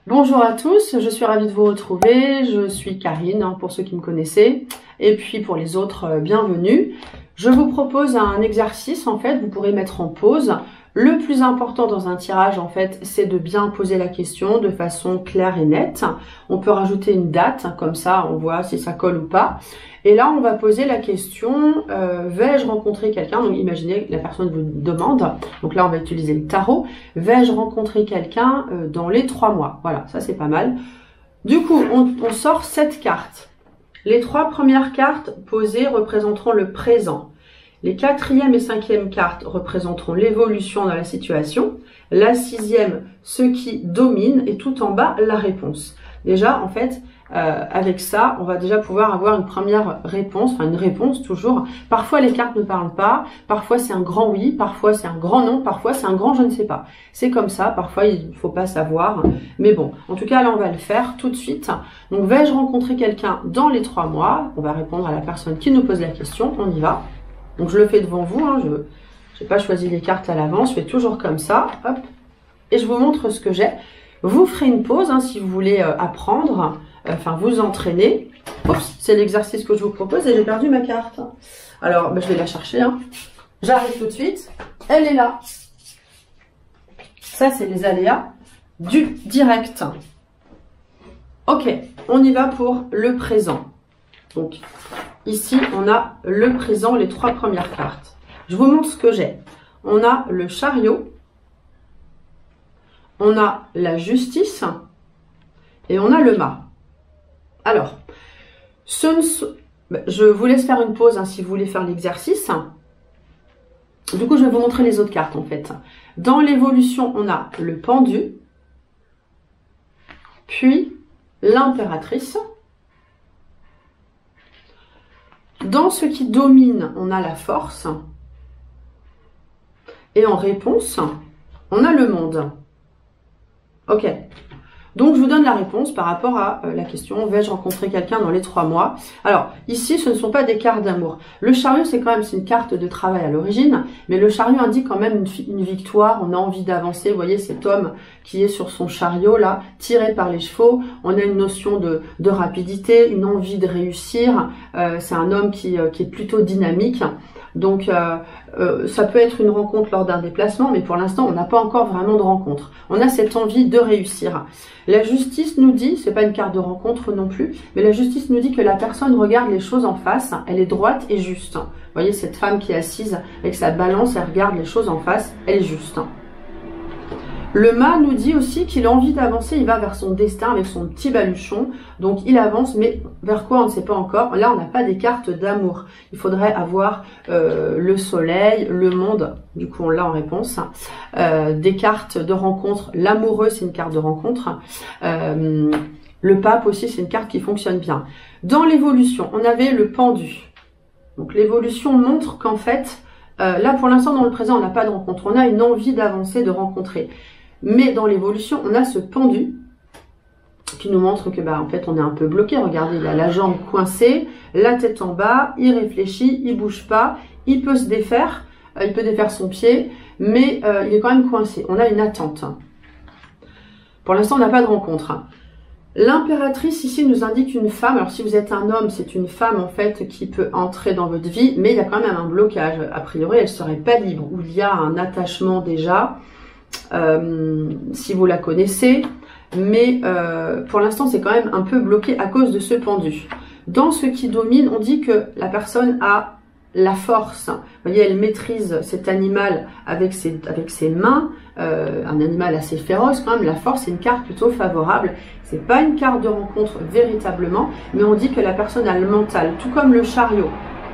Bonjour à tous, je suis ravie de vous retrouver. Je suis Karine, pour ceux qui me connaissez, et puis pour les autres, bienvenue. Je vous propose un exercice, en fait, vous pourrez mettre en pause. Le plus important dans un tirage, en fait, c'est de bien poser la question de façon claire et nette. On peut rajouter une date, comme ça on voit si ça colle ou pas. Et là, on va poser la question, vais-je rencontrer quelqu'un? Donc imaginez que la personne vous demande, donc là on va utiliser le tarot, vais-je rencontrer quelqu'un dans les 3 mois? Voilà, ça c'est pas mal. Du coup, on sort 7 cartes. Les 3 premières cartes posées représenteront le présent. Les 4e et 5e cartes représenteront l'évolution dans la situation. La 6e, ce qui domine, et tout en bas, la réponse. Déjà, en fait, avec ça, on va déjà pouvoir avoir une première réponse, enfin une réponse toujours. Parfois, les cartes ne parlent pas, parfois c'est un grand oui, parfois c'est un grand non, parfois c'est un grand je ne sais pas. C'est comme ça, parfois il ne faut pas savoir. Mais bon, en tout cas, là, on va le faire tout de suite. Donc, vais-je rencontrer quelqu'un dans les 3 mois? On va répondre à la personne qui nous pose la question, on y va. Donc, je le fais devant vous, je n'ai pas choisi les cartes à l'avance, je fais toujours comme ça, hop, et je vous montre ce que j'ai. Vous ferez une pause si vous voulez apprendre, enfin vous entraîner. Oups, c'est l'exercice que je vous propose et j'ai perdu ma carte. Alors, je vais la chercher. J'arrive tout de suite. Elle est là. Ça, c'est les aléas du direct. Ok, on y va pour le présent. Donc, ici, on a le présent, les 3 premières cartes. Je vous montre ce que j'ai. On a le chariot. On a la justice et on a le mât. Alors, je vous laisse faire une pause si vous voulez faire l'exercice. Du coup, je vais vous montrer les autres cartes en fait. Dans l'évolution, on a le pendu, puis l'impératrice. Dans ce qui domine, on a la force. Et en réponse, on a le monde. Ok, donc je vous donne la réponse par rapport à la question, vais-je rencontrer quelqu'un dans les 3 mois? Alors, ici, ce ne sont pas des cartes d'amour. Le chariot, c'est une carte de travail à l'origine, mais le chariot indique quand même une victoire, on a envie d'avancer. Vous voyez cet homme qui est sur son chariot, là, tiré par les chevaux. On a une notion de rapidité, une envie de réussir. C'est un homme qui est plutôt dynamique. Donc, ça peut être une rencontre lors d'un déplacement, mais pour l'instant, on n'a pas encore vraiment de rencontre. On a cette envie de réussir. La justice nous dit, c'est pas une carte de rencontre non plus, mais la justice nous dit que la personne regarde les choses en face, elle est droite et juste. Vous voyez cette femme qui est assise avec sa balance, elle regarde les choses en face, elle est juste. Le mât nous dit aussi qu'il a envie d'avancer, il va vers son destin avec son petit baluchon. Donc il avance, mais vers quoi on ne sait pas encore. Là, on n'a pas des cartes d'amour. Il faudrait avoir le soleil, le monde. Du coup, on l'a en réponse. Des cartes de rencontre. L'amoureux, c'est une carte de rencontre. Le pape aussi, c'est une carte qui fonctionne bien. Dans l'évolution, on avait le pendu. Donc l'évolution montre qu'en fait, là pour l'instant dans le présent, on n'a pas de rencontre. On a une envie d'avancer, de rencontrer. Mais dans l'évolution, on a ce pendu qui nous montre que en fait on est un peu bloqué. Regardez, il a la jambe coincée, la tête en bas, il réfléchit, il bouge pas, il peut se défaire, il peut défaire son pied, mais il est quand même coincé. On a une attente. Pour l'instant, on n'a pas de rencontre. L'impératrice ici nous indique une femme. Alors si vous êtes un homme, c'est une femme en fait qui peut entrer dans votre vie, mais il y a quand même un blocage. A priori, elle serait pas libre, ou il y a un attachement déjà. Si vous la connaissez, mais pour l'instant c'est quand même un peu bloqué à cause de ce pendu. Dans ce qui domine, on dit que la personne a la force. Vous voyez, elle maîtrise cet animal avec ses mains, un animal assez féroce quand même. La force, c'est une carte plutôt favorable. C'est pas une carte de rencontre véritablement, mais on dit que la personne a le mental, tout comme le chariot.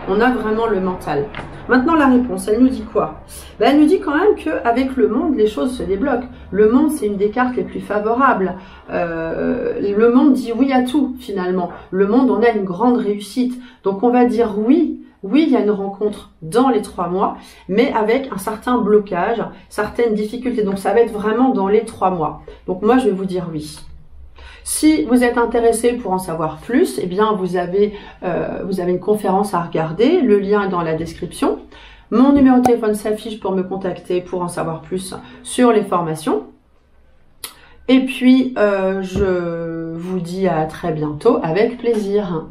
On a vraiment le mental. Maintenant, la réponse, elle nous dit quoi? Elle nous dit quand même qu'avec le monde, les choses se débloquent. Le monde, c'est une des cartes les plus favorables. Le monde dit oui à tout, finalement. Le monde, on a une grande réussite. Donc, on va dire oui. Oui, il y a une rencontre dans les 3 mois, mais avec un certain blocage, certaines difficultés. Donc, ça va être vraiment dans les 3 mois. Donc, moi, je vais vous dire oui. Si vous êtes intéressé pour en savoir plus, eh bien vous avez une conférence à regarder, le lien est dans la description. Mon numéro de téléphone s'affiche pour me contacter pour en savoir plus sur les formations. Et puis, je vous dis à très bientôt avec plaisir.